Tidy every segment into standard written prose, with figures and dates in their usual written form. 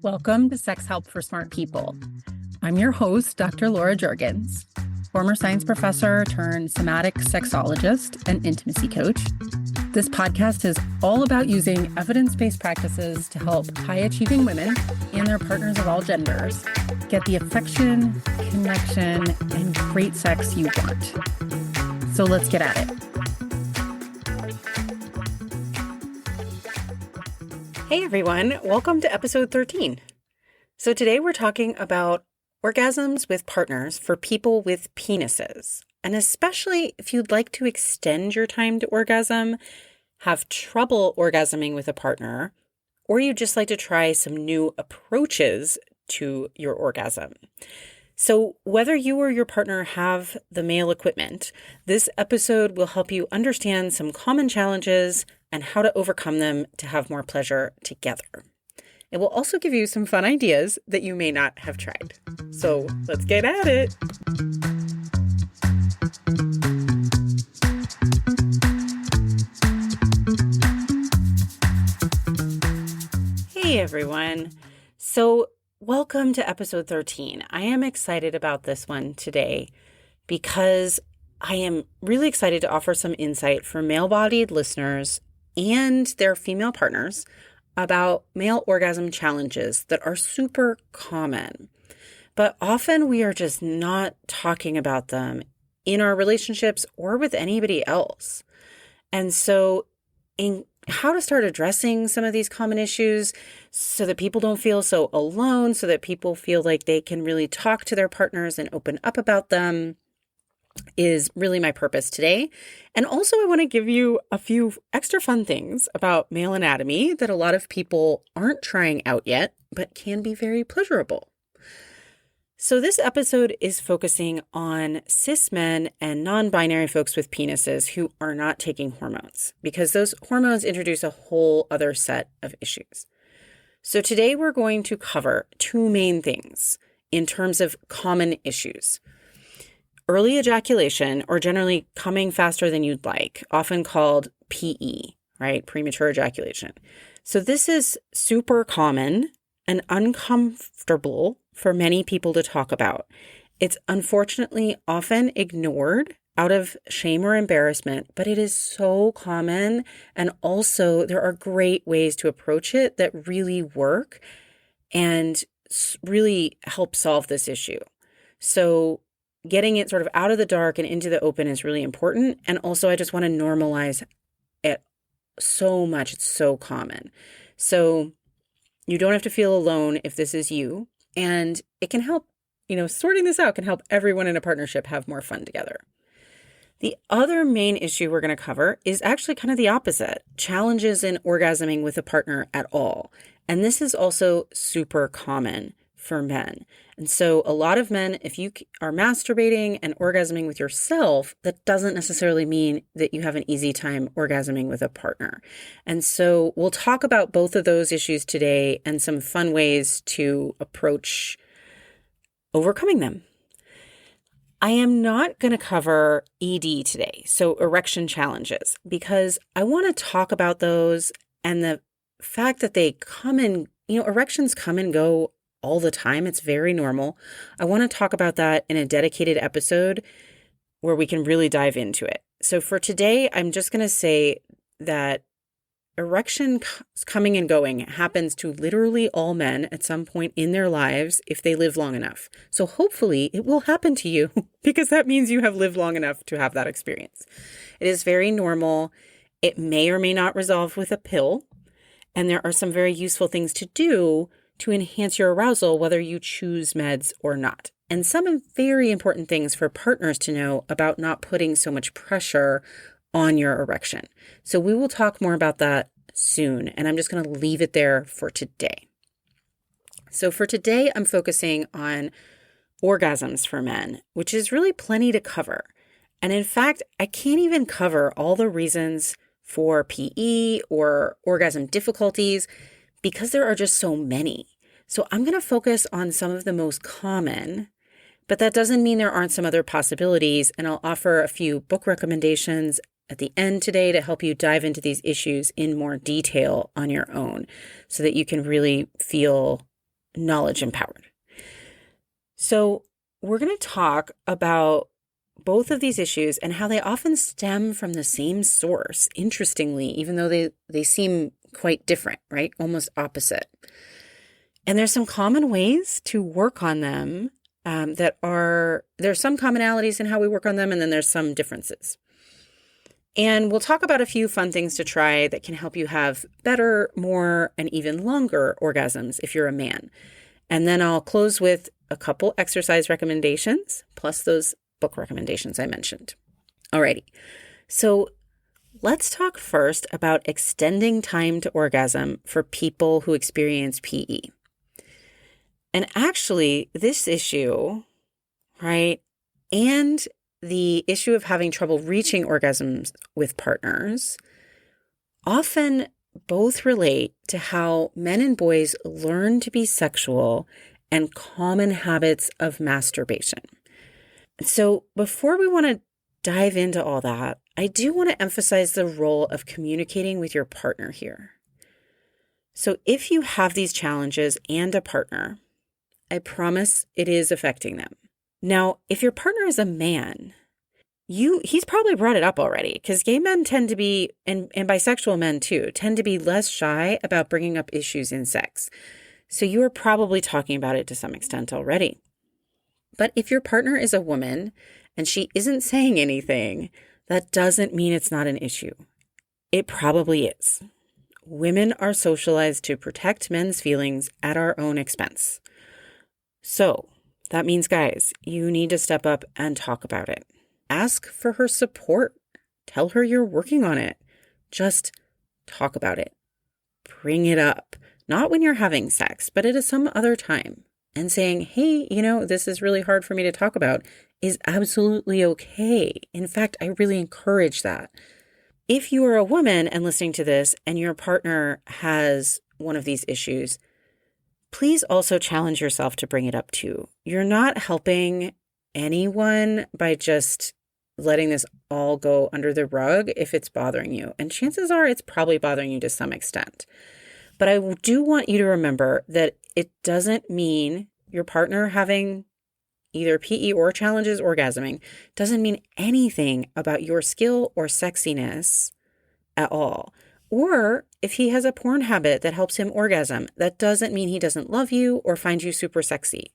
Welcome to Sex Help for Smart People. I'm your host, Dr. Laura Juergens, former science professor turned somatic sexologist and intimacy coach. This podcast is all about using evidence-based practices to help high-achieving women and their partners of all genders get the affection, connection, and great sex you want. So let's get at it. Hey everyone, welcome to episode 13. So today we're talking about orgasms with partners for people with penises. And especially if you'd like to extend your time to orgasm, have trouble orgasming with a partner, or you'd just like to try some new approaches to your orgasm. So whether you or your partner have the male equipment, this episode will help you understand some common challenges and how to overcome them to have more pleasure together. It will also give you some fun ideas that you may not have tried. So let's get at it. Hey everyone. So welcome to episode 13. I am excited about this one today because I am really excited to offer some insight for male-bodied listeners and their female partners about male orgasm challenges that are super common. But often we are just not talking about them in our relationships or with anybody else. And so in how to start addressing some of these common issues so that people don't feel so alone, so that people feel like they can really talk to their partners and open up about them is really my purpose today. And also I want to give you a few extra fun things about male anatomy that a lot of people aren't trying out yet, but can be very pleasurable. So this episode is focusing on cis men and non-binary folks with penises who are not taking hormones, because those hormones introduce a whole other set of issues. So today we're going to cover two main things in terms of common issues. Early ejaculation, or generally coming faster than you'd like, often called PE, right? Premature ejaculation. So this is super common and uncomfortable for many people to talk about. It's unfortunately often ignored out of shame or embarrassment, but it is so common. And also there are great ways to approach it that really work and really help solve this issue. So getting it sort of out of the dark and into the open is really important. And also I just want to normalize it so much. It's so common. So you don't have to feel alone if this is you. And it can help, sorting this out can help everyone in a partnership have more fun together. The other main issue we're going to cover is actually kind of the opposite, challenges in orgasming with a partner at all. And this is also super common for men. And so a lot of men, if you are masturbating and orgasming with yourself, that doesn't necessarily mean that you have an easy time orgasming with a partner. And so we'll talk about both of those issues today and some fun ways to approach overcoming them. I am not going to cover ED today, so erection challenges, because I want to talk about those and the fact that they come and, erections come and go all the time. It's very normal. I want to talk about that in a dedicated episode where we can really dive into it. So for today, I'm just going to say that erection coming and going happens to literally all men at some point in their lives if they live long enough. So hopefully it will happen to you because that means you have lived long enough to have that experience. It is very normal. It may or may not resolve with a pill. And there are some very useful things to do to enhance your arousal, whether you choose meds or not. And some very important things for partners to know about not putting so much pressure on your erection. So we will talk more about that soon, and I'm just going to leave it there for today. So for today, I'm focusing on orgasms for men, which is really plenty to cover. And in fact, I can't even cover all the reasons for PE or orgasm difficulties because there are just so many. So I'm going to focus on some of the most common, but that doesn't mean there aren't some other possibilities. And I'll offer a few book recommendations at the end today to help you dive into these issues in more detail on your own so that you can really feel knowledge empowered. So we're going to talk about both of these issues and how they often stem from the same source, interestingly, even though they seem quite different, right? Almost opposite. And there's some common ways to work on them there's some commonalities in how we work on them, and then there's some differences. And we'll talk about a few fun things to try that can help you have better, more, and even longer orgasms if you're a man. And then I'll close with a couple exercise recommendations, plus those book recommendations I mentioned. Alrighty, so let's talk first about extending time to orgasm for people who experience PE. And actually, this issue, right, and the issue of having trouble reaching orgasms with partners often both relate to how men and boys learn to be sexual and common habits of masturbation. So before we want to dive into all that, I do want to emphasize the role of communicating with your partner here. So if you have these challenges and a partner, I promise it is affecting them. Now, if your partner is a man, he's probably brought it up already, because gay men tend to be, and bisexual men too, tend to be less shy about bringing up issues in sex. So you are probably talking about it to some extent already. But if your partner is a woman and she isn't saying anything, that doesn't mean it's not an issue. It probably is. Women are socialized to protect men's feelings at our own expense. So that means, guys, you need to step up and talk about it. Ask for her support. Tell her you're working on it. Just talk about it. Bring it up. Not when you're having sex, but at some other time. And saying, hey, this is really hard for me to talk about is absolutely okay. In fact, I really encourage that. If you are a woman and listening to this and your partner has one of these issues, please also challenge yourself to bring it up too. You're not helping anyone by just letting this all go under the rug if it's bothering you. And chances are it's probably bothering you to some extent. But I do want you to remember that it doesn't mean your partner having either PE or challenges orgasming doesn't mean anything about your skill or sexiness at all. Or if he has a porn habit that helps him orgasm, that doesn't mean he doesn't love you or find you super sexy.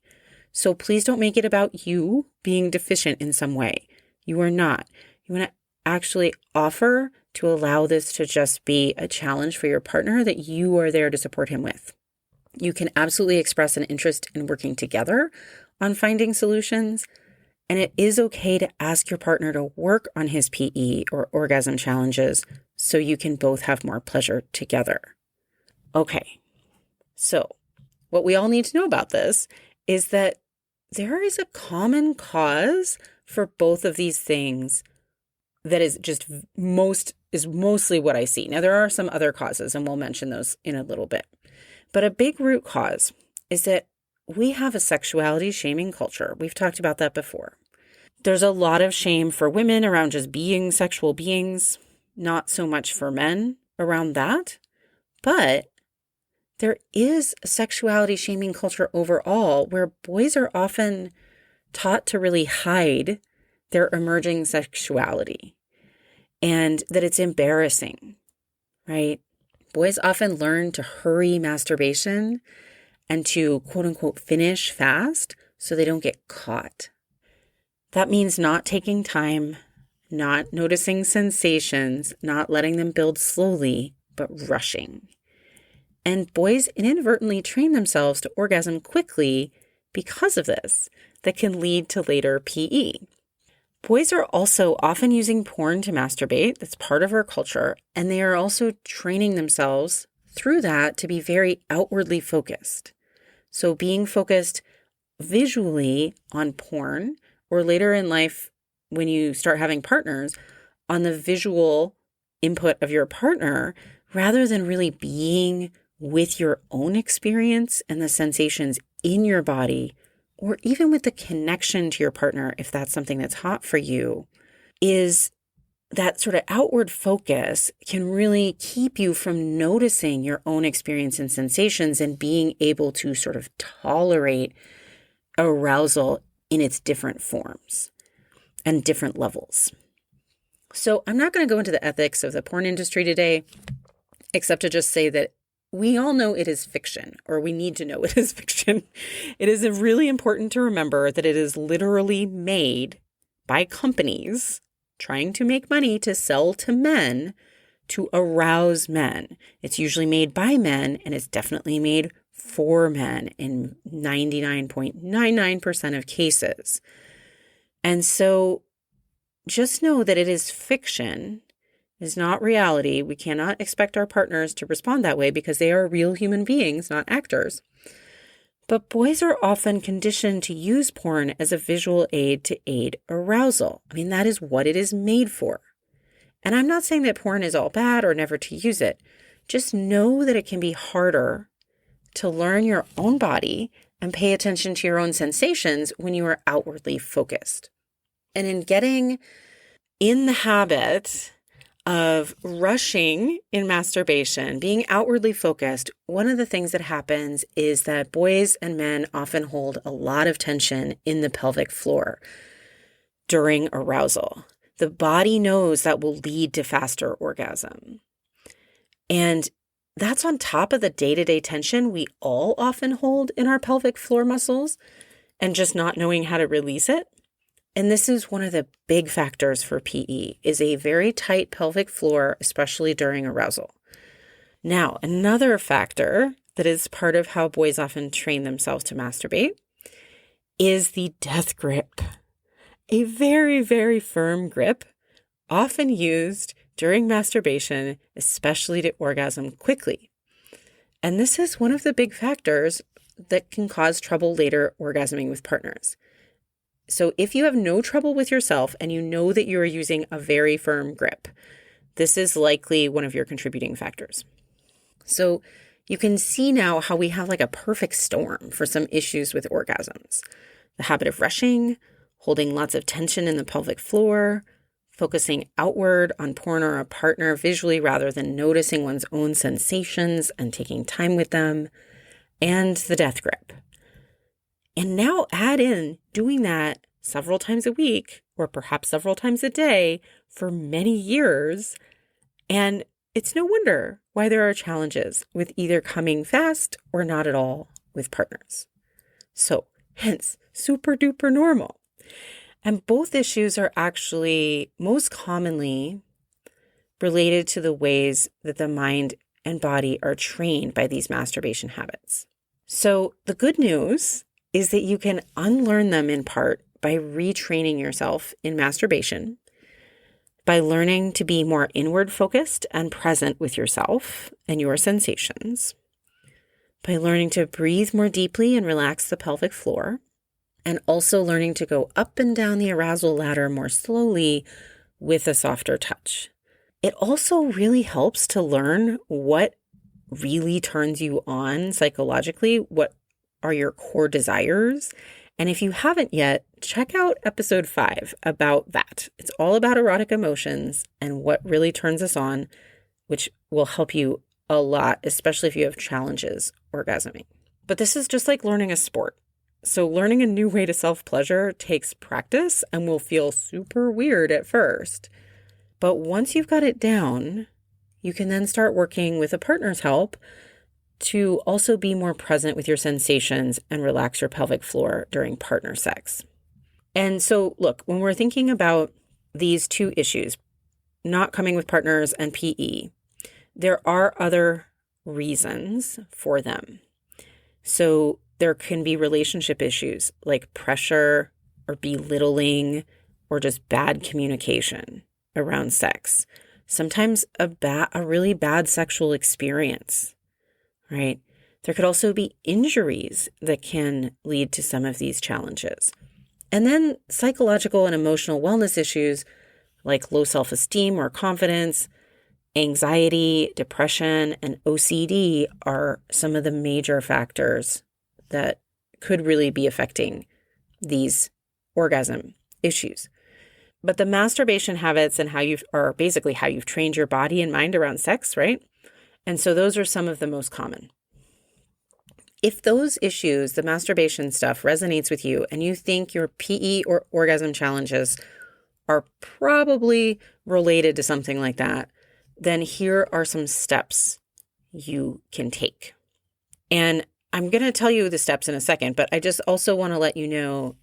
So please don't make it about you being deficient in some way. You are not. You want to actually offer to allow this to just be a challenge for your partner that you are there to support him with. You can absolutely express an interest in working together on finding solutions. And it is okay to ask your partner to work on his PE or orgasm challenges so you can both have more pleasure together. Okay, so what we all need to know about this is that there is a common cause for both of these things that is mostly what I see. Now, there are some other causes, and we'll mention those in a little bit. But a big root cause is that we have a sexuality shaming culture. We've talked about that before. There's a lot of shame for women around just being sexual beings, not so much for men around that. But there is a sexuality shaming culture overall where boys are often taught to really hide their emerging sexuality and that it's embarrassing, right? Boys often learn to hurry masturbation and to quote unquote finish fast so they don't get caught. That means not taking time, not noticing sensations, not letting them build slowly, but rushing. And boys inadvertently train themselves to orgasm quickly because of this. That can lead to later PE. Boys are also often using porn to masturbate. That's part of our culture. And they are also training themselves through that to be very outwardly focused. So being focused visually on porn, or later in life when you start having partners, on the visual input of your partner, rather than really being with your own experience and the sensations in your body, or even with the connection to your partner, if that's something that's hot for you, is that sort of outward focus can really keep you from noticing your own experience and sensations and being able to sort of tolerate arousal in its different forms and different levels. So I'm not going to go into the ethics of the porn industry today, except to just say that we all know it is fiction, or we need to know it is fiction. It is really important to remember that it is literally made by companies trying to make money to sell to men to arouse men. It's usually made by men, and it's definitely made for men in 99.99% of cases. And so just know that it is fiction. Is not reality. We cannot expect our partners to respond that way because they are real human beings, not actors. But boys are often conditioned to use porn as a visual aid to aid arousal. I mean, that is what it is made for. And I'm not saying that porn is all bad or never to use it. Just know that it can be harder to learn your own body and pay attention to your own sensations when you are outwardly focused. And in getting in the habit of rushing in masturbation, being outwardly focused, one of the things that happens is that boys and men often hold a lot of tension in the pelvic floor during arousal. The body knows that will lead to faster orgasm. And that's on top of the day-to-day tension we all often hold in our pelvic floor muscles and just not knowing how to release it. And this is one of the big factors for PE, is a very tight pelvic floor, especially during arousal. Now, another factor that is part of how boys often train themselves to masturbate is the death grip. A very, very firm grip, often used during masturbation, especially to orgasm quickly. And this is one of the big factors that can cause trouble later orgasming with partners. So if you have no trouble with yourself and you know that you're using a very firm grip, this is likely one of your contributing factors. So you can see now how we have like a perfect storm for some issues with orgasms. The habit of rushing, holding lots of tension in the pelvic floor, focusing outward on porn or a partner visually rather than noticing one's own sensations and taking time with them, and the death grip. And now add in doing that several times a week or perhaps several times a day for many years. And it's no wonder why there are challenges with either coming fast or not at all with partners. So hence, super duper normal. And both issues are actually most commonly related to the ways that the mind and body are trained by these masturbation habits. So the good news is that you can unlearn them in part by retraining yourself in masturbation, by learning to be more inward focused and present with yourself and your sensations, by learning to breathe more deeply and relax the pelvic floor, and also learning to go up and down the arousal ladder more slowly with a softer touch. It also really helps to learn what really turns you on psychologically, what are your core desires. And if you haven't yet, check out episode 5 about that. It's all about erotic emotions and what really turns us on, which will help you a lot, especially if you have challenges orgasming. But this is just like learning a sport. So learning a new way to self-pleasure takes practice and will feel super weird at first. But once you've got it down, you can then start working with a partner's help to also be more present with your sensations and relax your pelvic floor during partner sex. And so, look, when we're thinking about these two issues, not coming with partners and PE, there are other reasons for them. So there can be relationship issues like pressure or belittling or just bad communication around sex. Sometimes a really bad sexual experience, right? There could also be injuries that can lead to some of these challenges. And then psychological and emotional wellness issues like low self-esteem or confidence, anxiety, depression, and OCD are some of the major factors that could really be affecting these orgasm issues. But the masturbation habits and basically how you've trained your body and mind around sex, right? And so those are some of the most common. If those issues, the masturbation stuff, resonates with you and you think your PE or orgasm challenges are probably related to something like that, then here are some steps you can take. And I'm going to tell you the steps in a second, but I just also want to let you know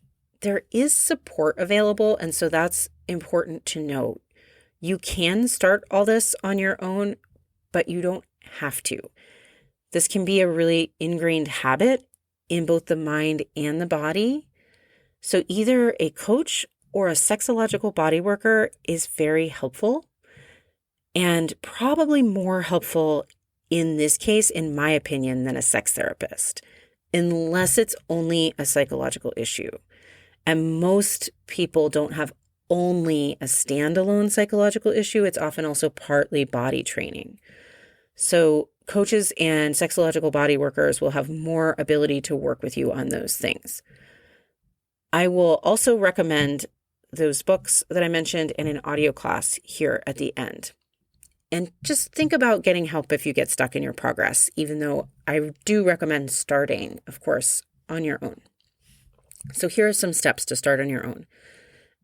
there is support available. And so that's important to note. You can start all this on your own, but you don't have to. This can be a really ingrained habit in both the mind and the body. So either a coach or a sexological body worker is very helpful and probably more helpful in this case, in my opinion, than a sex therapist, unless it's only a psychological issue. And most people don't have only a standalone psychological issue. It's often also partly body training. So coaches and sexological body workers will have more ability to work with you on those things. I will also recommend those books that I mentioned in an audio class here at the end. And just think about getting help if you get stuck in your progress, even though I do recommend starting, of course, on your own. So here are some steps to start on your own.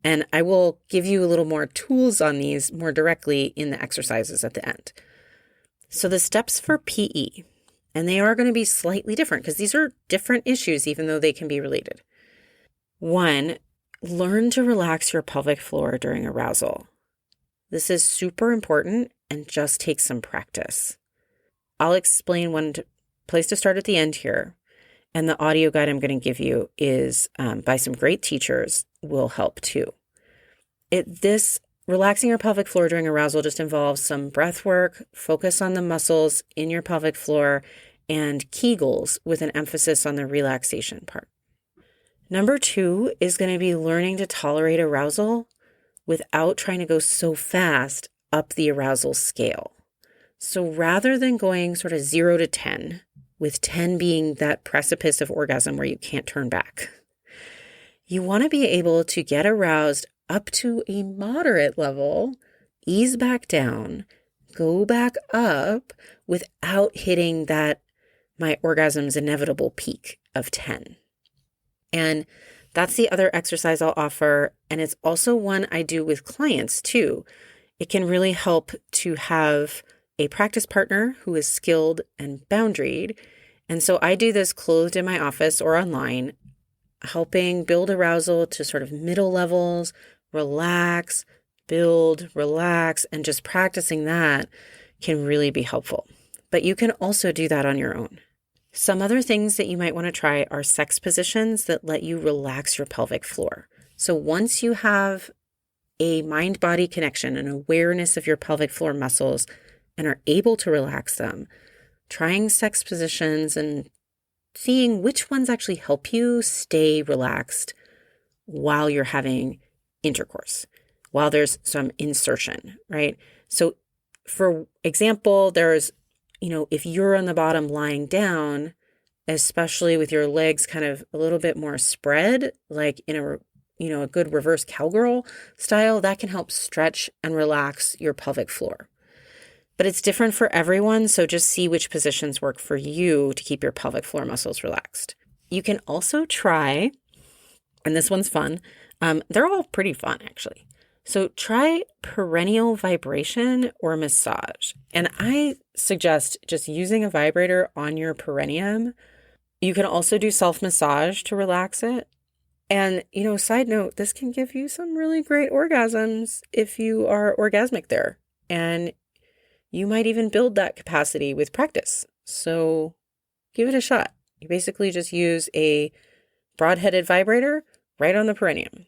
And I will give you a little more tools on these more directly in the exercises at the end. So the steps for PE, and they are going to be slightly different because these are different issues, even though they can be related. 1, learn to relax your pelvic floor during arousal. This is super important and just takes some practice. I'll explain one place to start at the end here. And the audio guide I'm going to give you is by some great teachers will help too. Relaxing your pelvic floor during arousal just involves some breath work, focus on the muscles in your pelvic floor, and Kegels with an emphasis on the relaxation part. Number 2 is going to be learning to tolerate arousal without trying to go so fast up the arousal scale. So rather than going sort of 0 to 10, with 10 being that precipice of orgasm where you can't turn back, you want to be able to get aroused up to a moderate level, ease back down, go back up without hitting that my orgasm's inevitable peak of 10. And that's the other exercise I'll offer. And it's also one I do with clients too. It can really help to have a practice partner who is skilled and boundaried. And so I do this clothed in my office or online, helping build arousal to sort of middle levels, relax, build, relax, and just practicing that can really be helpful. But you can also do that on your own. Some other things that you might want to try are sex positions that let you relax your pelvic floor. So once you have a mind-body connection, an awareness of your pelvic floor muscles, and are able to relax them, trying sex positions and seeing which ones actually help you stay relaxed while you're having intercourse, while there's some insertion, right? So for example, there's, if you're on the bottom lying down, especially with your legs kind of a little bit more spread, like in a good reverse cowgirl style, that can help stretch and relax your pelvic floor. But it's different for everyone, so just see which positions work for you to keep your pelvic floor muscles relaxed. You can also try, and this one's fun, they're all pretty fun actually. So try perineal vibration or massage. And I suggest just using a vibrator on your perineum. You can also do self-massage to relax it. And, side note, this can give you some really great orgasms if you are orgasmic there. And you might even build that capacity with practice. So give it a shot. You basically just use a broad-headed vibrator right on the perineum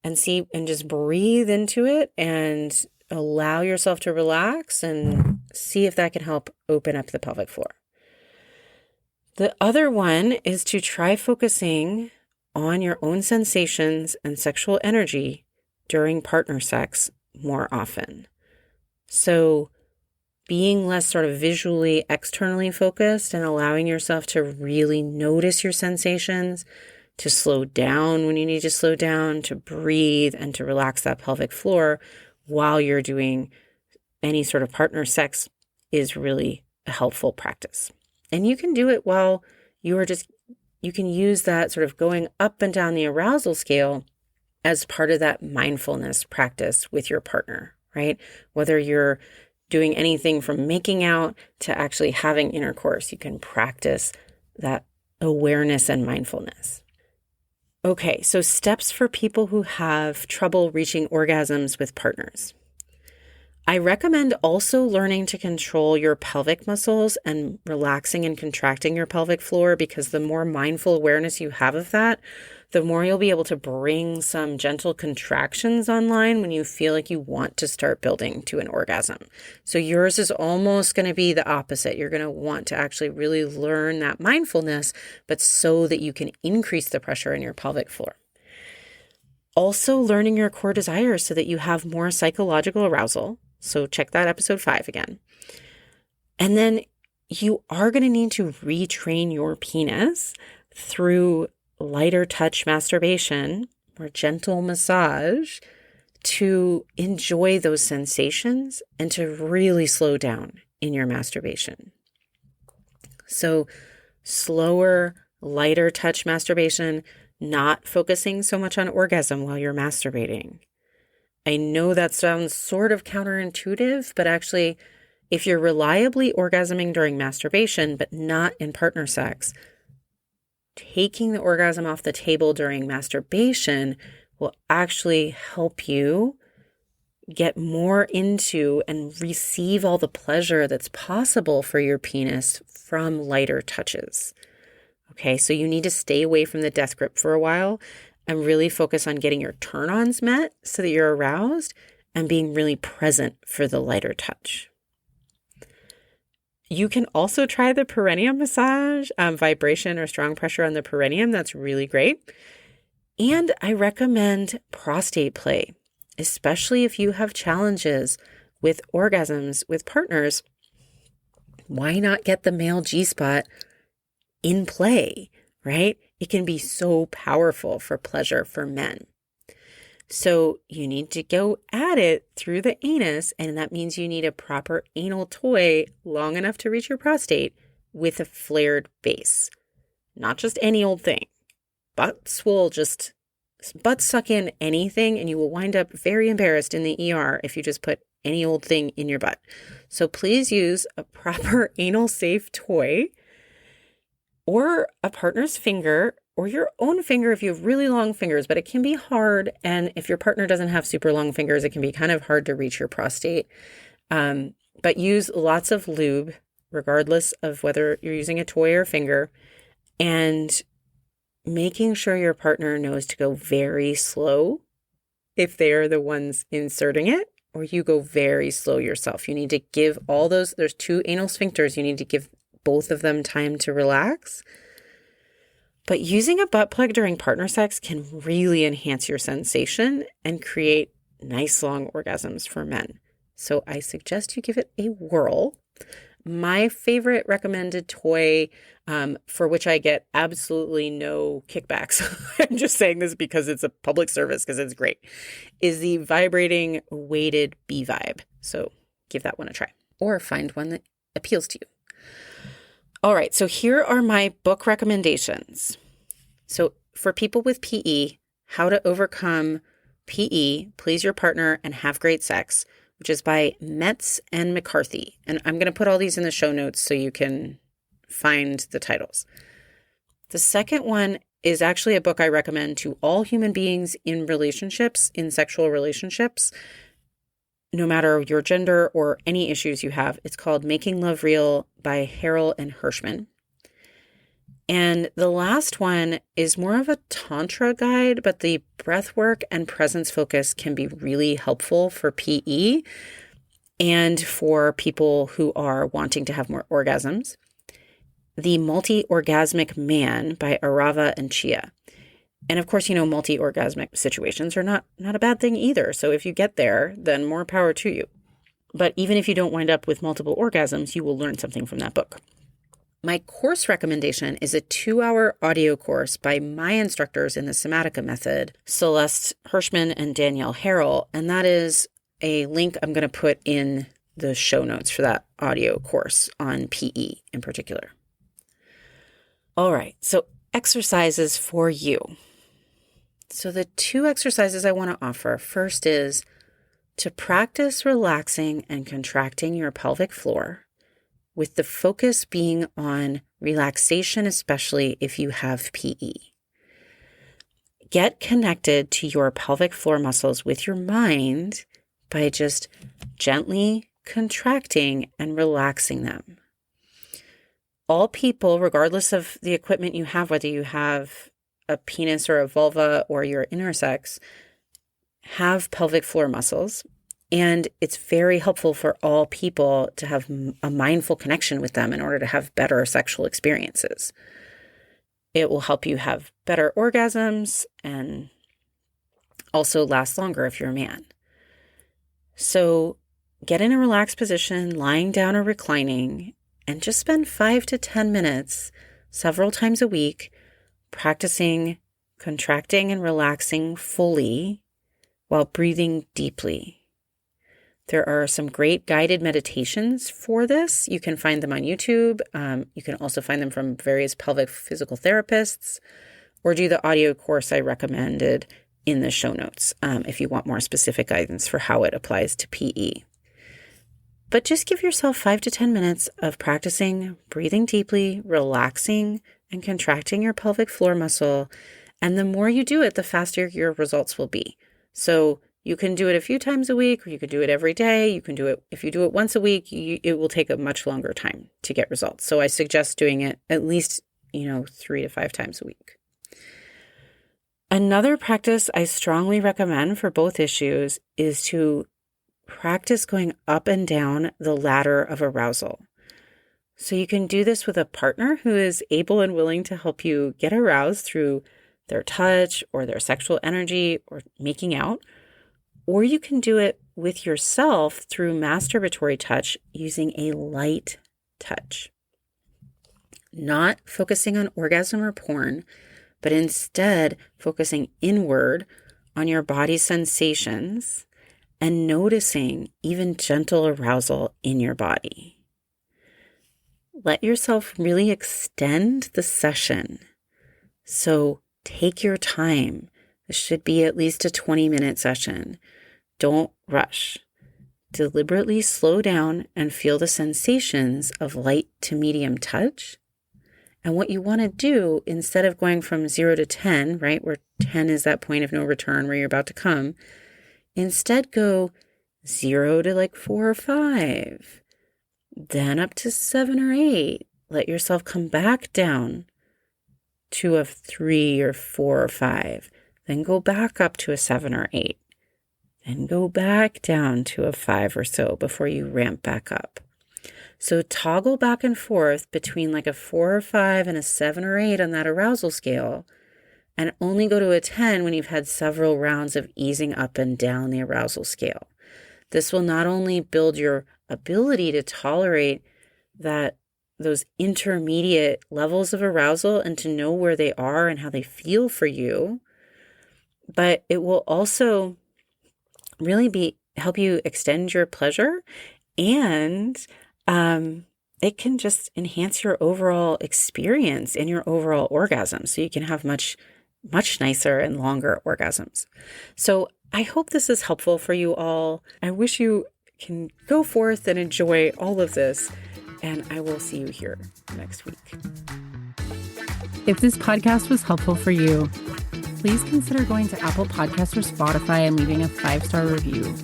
and just breathe into it and allow yourself to relax and see if that can help open up the pelvic floor. The other one is to try focusing on your own sensations and sexual energy during partner sex more often. So being less sort of visually, externally focused and allowing yourself to really notice your sensations, to slow down when you need to slow down, to breathe, and to relax that pelvic floor while you're doing any sort of partner sex is really a helpful practice. And you can do it while you can use that sort of going up and down the arousal scale as part of that mindfulness practice with your partner, right? Whether you're doing anything from making out to actually having intercourse, you can practice that awareness and mindfulness. Okay, so steps for people who have trouble reaching orgasms with partners. I recommend also learning to control your pelvic muscles and relaxing and contracting your pelvic floor, because the more mindful awareness you have of that, the more you'll be able to bring some gentle contractions online when you feel like you want to start building to an orgasm. So yours is almost going to be the opposite. You're going to want to actually really learn that mindfulness, but so that you can increase the pressure in your pelvic floor. Also learning your core desires so that you have more psychological arousal. So check that episode 5 again. And then you are going to need to retrain your penis through lighter touch masturbation or gentle massage to enjoy those sensations and to really slow down in your masturbation. So slower, lighter touch masturbation, not focusing so much on orgasm while you're masturbating. I know that sounds sort of counterintuitive, but actually, if you're reliably orgasming during masturbation, but not in partner sex, taking the orgasm off the table during masturbation will actually help you get more into and receive all the pleasure that's possible for your penis from lighter touches. Okay, so you need to stay away from the death grip for a while and really focus on getting your turn-ons met so that you're aroused and being really present for the lighter touch. You can also try the perineum massage, vibration or strong pressure on the perineum. That's really great. And I recommend prostate play, especially if you have challenges with orgasms with partners. Why not get the male G-spot in play, right? It can be so powerful for pleasure for men. So you need to go at it through the anus, and that means you need a proper anal toy long enough to reach your prostate with a flared base. Not just any old thing. Butts will just butt suck in anything, and you will wind up very embarrassed in the ER if you just put any old thing in your butt. So please use a proper anal safe toy or a partner's finger or your own finger if you have really long fingers, but it can be hard. And if your partner doesn't have super long fingers, it can be kind of hard to reach your prostate. But use lots of lube, regardless of whether you're using a toy or finger, and making sure your partner knows to go very slow if they're the ones inserting it, or you go very slow yourself. You need to give all those, there's 2 anal sphincters, you need to give both of them time to relax. But using a butt plug during partner sex can really enhance your sensation and create nice long orgasms for men. So I suggest you give it a whirl. My favorite recommended toy, for which I get absolutely no kickbacks, I'm just saying this because it's a public service, because it's great, is the vibrating weighted B-Vibe. So give that one a try, or find one that appeals to you. All right, so here are my book recommendations. So for people with PE, How to Overcome PE, Please Your Partner, and Have Great Sex, which is by Metz and McCarthy. And I'm going to put all these in the show notes so you can find the titles. The second one is actually a book I recommend to all human beings in relationships, in sexual relationships, no matter your gender or any issues you have. It's called Making Love Real by Harrell and Hirschman. And the last one is more of a tantra guide, but the breath work and presence focus can be really helpful for PE and for people who are wanting to have more orgasms. The Multi-Orgasmic Man by Arava and Chia. And of course, multi-orgasmic situations are not a bad thing either. So if you get there, then more power to you. But even if you don't wind up with multiple orgasms, you will learn something from that book. my course recommendation is a 2-hour audio course by my instructors in the Somatica method, Celeste Hirschman and Danielle Harrell. And that is a link I'm going to put in the show notes for that audio course on PE in particular. All right, so exercises for you. So the 2 exercises I want to offer, first is to practice relaxing and contracting your pelvic floor, with the focus being on relaxation, especially if you have PE. Get connected to your pelvic floor muscles with your mind by just gently contracting and relaxing them. All people, regardless of the equipment you have, whether you have a penis or a vulva or you're intersex, have pelvic floor muscles. And it's very helpful for all people to have a mindful connection with them in order to have better sexual experiences. It will help you have better orgasms and also last longer if you're a man. So get in a relaxed position, lying down or reclining, and just spend 5 to 10 minutes several times a week practicing contracting and relaxing fully while breathing deeply. There are some great guided meditations for this. You can find them on YouTube. You can also find them from various pelvic physical therapists, or do the audio course I recommended in the show notes if you want more specific guidance for how it applies to PE. But just give yourself 5 to 10 minutes of practicing breathing deeply, relaxing, and contracting your pelvic floor muscle. And the more you do it, the faster your results will be. So you can do it a few times a week, or you can do it every day. You can do it, if you do it once a week, it will take a much longer time to get results. So I suggest doing it at least, 3 to 5 times a week. Another practice I strongly recommend for both issues is to practice going up and down the ladder of arousal. So you can do this with a partner who is able and willing to help you get aroused through their touch or their sexual energy or making out. Or you can do it with yourself through masturbatory touch using a light touch. Not focusing on orgasm or porn, but instead focusing inward on your body's sensations and noticing even gentle arousal in your body. Let yourself really extend the session. So take your time. This should be at least a 20-minute session. Don't rush. Deliberately slow down and feel the sensations of light to medium touch. And what you want to do, instead of going from 0 to 10, right, where 10 is that point of no return where you're about to come, instead go 0 to 4 or 5, then up to 7 or 8. Let yourself come back down to a 3 or 4 or 5. Then go back up to a 7 or 8. Then go back down to a 5 or so before you ramp back up. So toggle back and forth between a 4 or 5 and a 7 or 8 on that arousal scale, and only go to a 10 when you've had several rounds of easing up and down the arousal scale. This will not only build your ability to tolerate those intermediate levels of arousal and to know where they are and how they feel for you, but it will also really help you extend your pleasure, and it can just enhance your overall experience and your overall orgasm, so you can have much nicer and longer orgasms. So I hope this is helpful for you all. I wish you can go forth and enjoy all of this, and I will see you here next week. If this podcast was helpful for you, please consider going to Apple Podcasts or Spotify and leaving a 5-star review.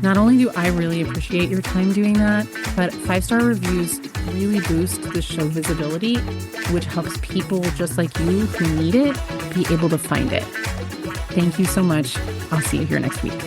Not only do I really appreciate your time doing that, but 5-star reviews really boost the show visibility, which helps people just like you who need it be able to find it. Thank you so much. I'll see you here next week.